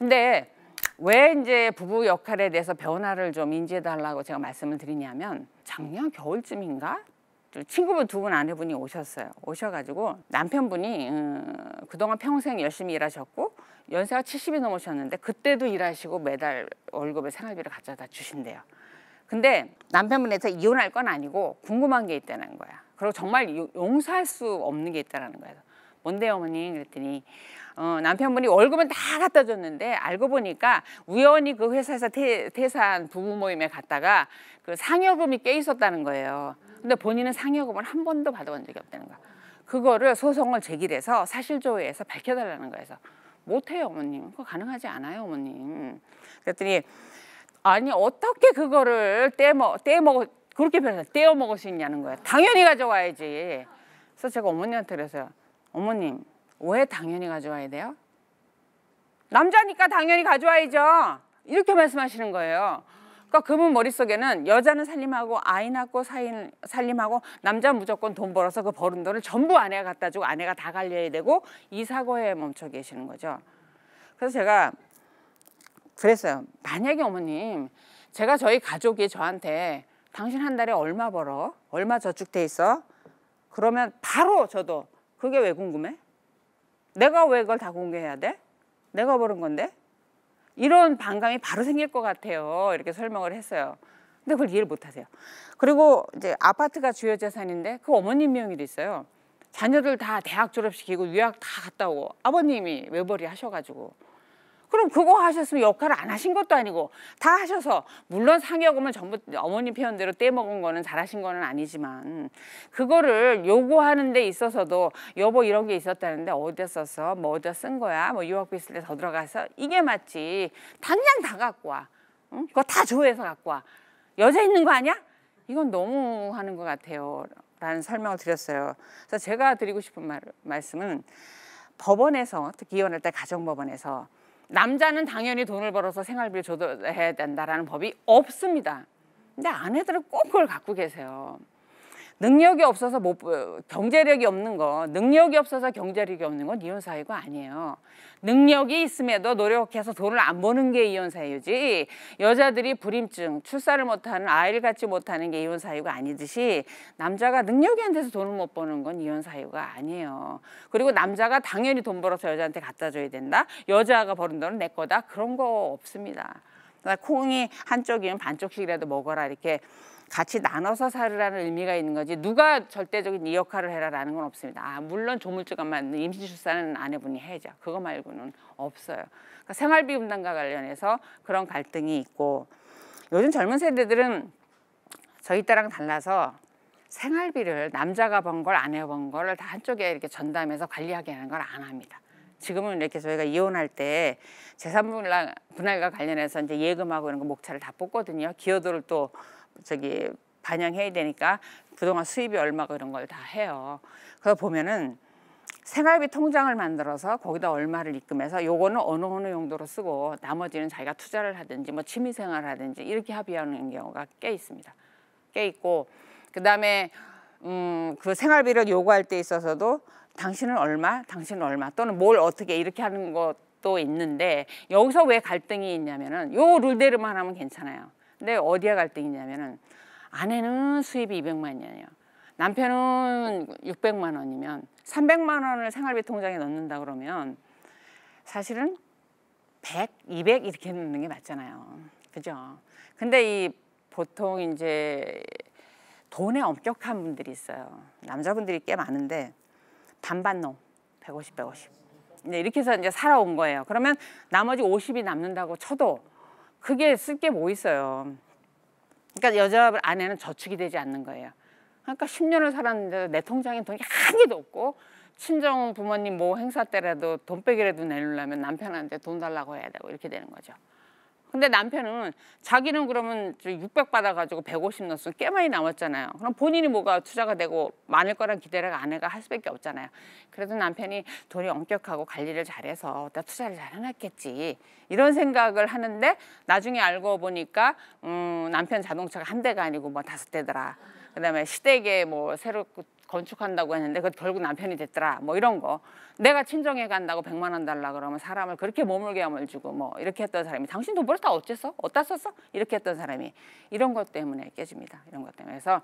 근데 왜 이제 부부 역할에 대해서 변화를 좀 인지해 달라고 제가 말씀을 드리냐면, 작년 겨울쯤인가 친구분 두 분 아내분이 오셨어요. 오셔가지고 남편분이 그동안 평생 열심히 일하셨고 연세가 70이 넘으셨는데 그때도 일하시고 매달 월급에 생활비를 가져다 주신대요. 근데 남편분한테 이혼할 건 아니고 궁금한 게 있다는 거야. 그리고 정말 용서할 수 없는 게 있다는 거예요. 뭔데요, 어머니? 그랬더니 남편분이 월급은 다 갖다 줬는데 알고 보니까 우연히 그 회사에서 퇴사한 부부 모임에 갔다가 그 상여금이 깨 있었다는 거예요. 근데 본인은 상여금을 한 번도 받아본 적이 없다는 거야. 그거를 소송을 제기해서 사실조회해서 밝혀달라는 거예요. 그래서 못해요, 어머님. 그거 가능하지 않아요, 어머님. 그랬더니 아니 어떻게 그거를 그렇게 떼어 먹을 수 있냐는 거예요. 당연히 가져와야지. 그래서 제가 어머니한테 그랬어요. 어머님, 왜 당연히 가져와야 돼요? 남자니까 당연히 가져와야죠. 이렇게 말씀하시는 거예요. 그러니까 그분 머릿속에는 여자는 살림하고 아이 낳고 살림하고 남자는 무조건 돈 벌어서 그 버는 돈을 전부 아내가 갖다 주고 아내가 다 관리해야 되고 이 사고에 멈춰 계시는 거죠. 그래서 제가 그랬어요. 만약에 어머님, 제가 저희 가족이 저한테 당신 한 달에 얼마 벌어? 얼마 저축돼 있어? 그러면 바로 저도 그게 왜 궁금해? 내가 왜 그걸 다 공개해야 돼? 내가 버는 건데? 이런 반감이 바로 생길 것 같아요. 이렇게 설명을 했어요. 근데 그걸 이해를 못 하세요. 그리고 이제 아파트가 주요 재산인데 그 어머님 명의도 있어요. 자녀들 다 대학 졸업시키고 유학 다 갔다 오고 아버님이 외벌이 하셔가지고, 그럼 그거 하셨으면 역할을 안 하신 것도 아니고 다 하셔서, 물론 상여금을 전부 어머님 표현대로 떼먹은 거는 잘하신 거는 아니지만 그거를 요구하는 데 있어서도 여보 이런 게 있었다는데 어디다 썼어? 뭐 어디다 쓴 거야? 뭐 유학비 쓸 때 더 들어가서 이게 맞지. 당장 다 갖고 와. 응? 그거 다 조회해서 갖고 와. 여자 있는 거 아니야? 이건 너무 하는 것 같아요. 라는 설명을 드렸어요. 그래서 제가 드리고 싶은 말씀은, 법원에서 특히 이혼할 때 가정법원에서 남자는 당연히 돈을 벌어서 생활비를 조달해야 된다라는 법이 없습니다. 근데 아내들은 꼭 그걸 갖고 계세요. 능력이 없어서 경제력이 없는 거, 능력이 없어서 경제력이 없는 건 이혼 사유가 아니에요. 능력이 있음에도 노력해서 돈을 안 버는 게 이혼 사유지, 여자들이 불임증, 출산을 못하는, 아이를 갖지 못하는 게 이혼 사유가 아니듯이 남자가 능력이 안 돼서 돈을 못 버는 건 이혼 사유가 아니에요. 그리고 남자가 당연히 돈 벌어서 여자한테 갖다 줘야 된다, 여자가 버는 돈은 내 거다, 그런 거 없습니다. 콩이 한쪽이면 반쪽씩이라도 먹어라, 이렇게 같이 나눠서 살으라는 의미가 있는 거지, 누가 절대적인 이 역할을 해라라는 건 없습니다. 물론 조물주간만 임신 출산은 아내분이 해야죠. 그거 말고는 없어요. 그러니까 생활비 분담과 관련해서 그런 갈등이 있고, 요즘 젊은 세대들은 저희 때랑 달라서 생활비를 남자가 번 걸 아내가 번 거를 다 한쪽에 이렇게 전담해서 관리하게 하는 걸 안 합니다. 지금은 이렇게 저희가 이혼할 때 재산 분할과 관련해서 이제 예금하고 이런 거 목차를 다 뽑거든요. 기여도를 또 반영해야 되니까 그동안 수입이 얼마고 이런 걸 다 해요. 그래서 보면은 생활비 통장을 만들어서 거기다 얼마를 입금해서 요거는 어느 용도로 쓰고 나머지는 자기가 투자를 하든지 뭐 취미생활을 하든지 이렇게 합의하는 경우가 꽤 있습니다. 꽤 있고, 그다음에 그 생활비를 요구할 때 있어서도 당신은 얼마, 당신은 얼마, 또는 뭘 어떻게 이렇게 하는 것도 있는데, 여기서 왜 갈등이 있냐면은 요 룰대로만 하면 괜찮아요. 근데 어디에 갈등이 있냐면은 아내는 수입이 200만 원이에요. 남편은 600만 원이면 300만 원을 생활비 통장에 넣는다 그러면 사실은 100, 200 이렇게 넣는 게 맞잖아요. 그죠? 근데 보통 이제 돈에 엄격한 분들이 있어요. 남자분들이 꽤 많은데 반반 넣어. 150, 150. 이렇게 해서 이제 살아온 거예요. 그러면 나머지 50이 남는다고 쳐도 그게 쓸 게 뭐 있어요. 그러니까 여자 아내는 저축이 되지 않는 거예요. 그러니까 10년을 살았는데 내 통장에 돈이 한 개도 없고, 친정 부모님 뭐 행사 때라도 돈빼기라도 내려면 남편한테 돈 달라고 해야 되고 이렇게 되는 거죠. 근데 남편은 자기는 그러면 600 받아가지고 150 넣었으면 꽤 많이 남았잖아요. 그럼 본인이 뭐가 투자가 되고 많을 거란 기대를 아내가 할 수밖에 없잖아요. 그래도 남편이 돈이 엄격하고 관리를 잘해서 나 투자를 잘 해놨겠지, 이런 생각을 하는데 나중에 알고 보니까 남편 자동차가 한 대가 아니고 뭐 5대더라. 그다음에 시댁에 뭐 새로 건축한다고 했는데 그 결국 남편이 됐더라. 뭐 이런 거. 내가 친정에 간다고 100만 원 달라 그러면 사람을 그렇게 머물게함을 주고 뭐 이렇게 했던 사람이 당신 돈 벌어 다 어째서? 어디다 썼어? 이렇게 했던 사람이 이런 것 때문에 깨집니다. 이런 것 때문에. 그래서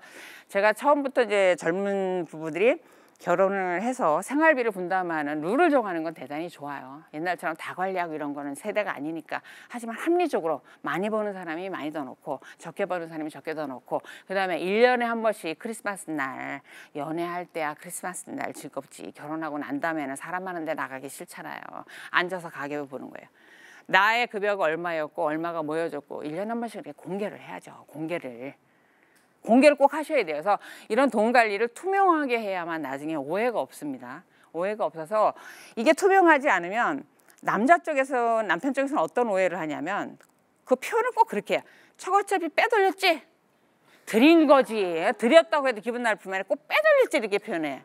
제가 처음부터 이제 젊은 부부들이 결혼을 해서 생활비를 분담하는 룰을 정하는 건 대단히 좋아요. 옛날처럼 다 관리하고 이런 거는 세대가 아니니까. 하지만 합리적으로 많이 버는 사람이 많이 더 넣고 적게 버는 사람이 적게 더 넣고 그다음에 1년에 한 번씩 크리스마스 날 연애할 때야 크리스마스 날 즐겁지. 결혼하고 난 다음에는 사람 많은 데 나가기 싫잖아요. 앉아서 가격을 보는 거예요. 나의 급여가 얼마였고 얼마가 모여졌고 1년에 한 번씩 이렇게 공개를 해야죠. 공개를 꼭 하셔야 돼요. 그래서 이런 돈 관리를 투명하게 해야만 나중에 오해가 없습니다. 오해가 없어서 이게 투명하지 않으면 남편 쪽에서는 어떤 오해를 하냐면 그 표현을 꼭 그렇게 해요. 저거 어차피 빼돌렸지? 드린 거지. 드렸다고 해도 기분 나쁘면 꼭 빼돌렸지 이렇게 표현해.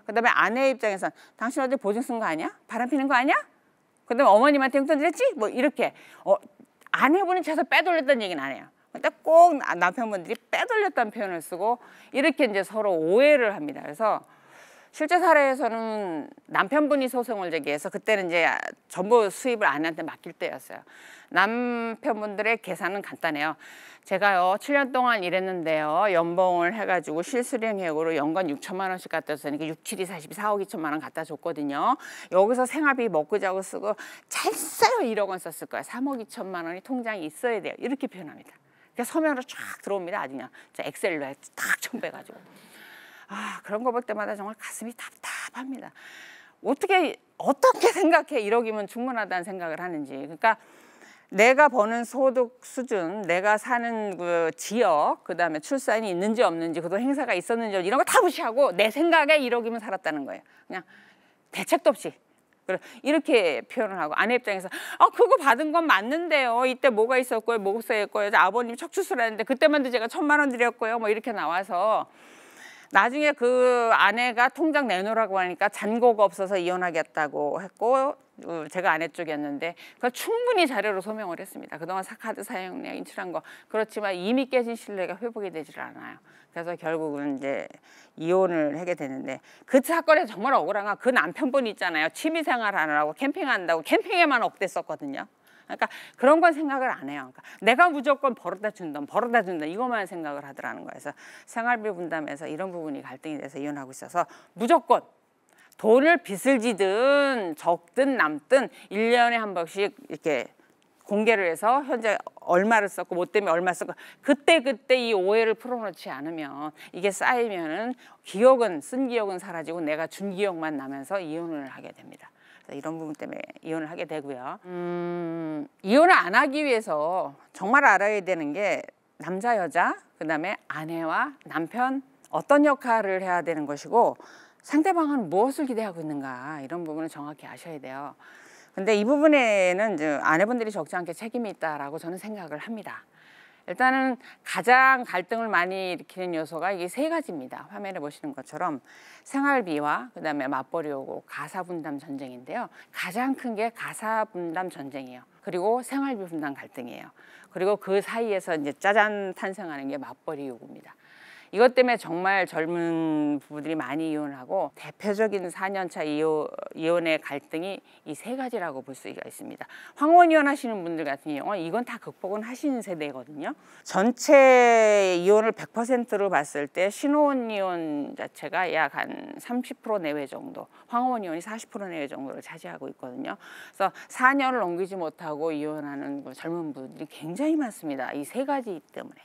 그다음에 아내 입장에서는 당신 어디 보증 쓴 거 아니야? 바람 피는 거 아니야? 그다음에 어머님한테 용돈 드렸지? 뭐 이렇게 아내분이 쳐서 빼돌렸다는 얘기는 안 해요. 근데 꼭 남편분들이 빼돌렸다는 표현을 쓰고 이렇게 이제 서로 오해를 합니다. 그래서 실제 사례에서는 남편분이 소송을 제기해서 그때는 이제 전부 수입을 아내한테 맡길 때였어요. 남편분들의 계산은 간단해요. 제가요 7년 동안 일했는데요 연봉을 해가지고 실수령액으로 연간 6천만 원씩 갖다 줬으니까 6, 7, 2, 40, 4억 2천만 원 갖다 줬거든요. 여기서 생활비 먹고 자고 쓰고 잘 써요 1억 원 썼을 거예요. 3억 2천만 원이 통장에 있어야 돼요. 이렇게 표현합니다. 서면으로 쫙 들어옵니다. 아주 그냥 엑셀로 딱 첨부해가지고. 그런 거 볼 때마다 정말 가슴이 답답합니다. 어떻게 생각해 1억이면 충분하다는 생각을 하는지. 그러니까 내가 버는 소득 수준, 내가 사는 그 지역, 그다음에 출산이 있는지 없는지, 그동안 행사가 있었는지 이런 거 다 무시하고 내 생각에 1억이면 살았다는 거예요. 그냥 대책도 없이. 이렇게 표현을 하고 아내 입장에서 그거 받은 건 맞는데요. 이때 뭐가 있었고요. 뭐가 있었고요. 아버님 척추술 했는데 그때만도 제가 1,000만 원 드렸고요. 뭐 이렇게 나와서 나중에 그 아내가 통장 내놓으라고 하니까 잔고가 없어서 이혼하겠다고 했고 제가 아내 쪽이었는데 그걸 충분히 자료로 소명을 했습니다. 그동안 카드 사용량 인출한 거. 그렇지만 이미 깨진 신뢰가 회복이 되질 않아요. 그래서 결국은 이제 이혼을 하게 되는데 그 사건에 정말 억울한 건 그 남편분 있잖아요. 취미생활 하느라고 캠핑한다고 캠핑에만 억댔었거든요. 그러니까 그런 건 생각을 안 해요. 그러니까 내가 무조건 벌어다 준다 이것만 생각을 하더라는 거예요. 그래서 생활비 분담에서 이런 부분이 갈등이 돼서 이혼하고 있어서 무조건 돈을 빚을 지든 적든 남든 1년에 한 번씩 이렇게 공개를 해서 현재 얼마를 썼고 뭐 때문에 얼마 썼고 그때 이 오해를 풀어놓지 않으면 이게 쌓이면은 쓴 기억은 사라지고 내가 준 기억만 나면서 이혼을 하게 됩니다. 그래서 이런 부분 때문에 이혼을 하게 되고요. 이혼을 안 하기 위해서 정말 알아야 되는 게 남자 여자 그다음에 아내와 남편 어떤 역할을 해야 되는 것이고 상대방은 무엇을 기대하고 있는가 이런 부분을 정확히 아셔야 돼요. 근데 이 부분에는 이제 아내분들이 적지 않게 책임이 있다라고 저는 생각을 합니다. 일단은 가장 갈등을 많이 일으키는 요소가 이게 3가지입니다. 화면에 보시는 것처럼 생활비와 그다음에 맞벌이 오고 가사 분담 전쟁인데요. 가장 큰 게 가사 분담 전쟁이에요. 그리고 생활비 분담 갈등이에요. 그리고 그 사이에서 이제 짜잔 탄생하는 게 맞벌이 요구입니다. 이것 때문에 정말 젊은 부부들이 많이 이혼하고 대표적인 4년차 이혼의 갈등이 이 3가지라고 볼 수가 있습니다. 황혼 이혼하시는 분들 같은 경우는 이건 다 극복은 하신 세대거든요. 전체 이혼을 100%로 봤을 때 신혼 이혼 자체가 약 한 30% 내외 정도, 황혼 이혼이 40% 내외 정도를 차지하고 있거든요. 그래서 4년을 넘기지 못하고 이혼하는 젊은 분들이 굉장히 많습니다. 이 3가지 때문에.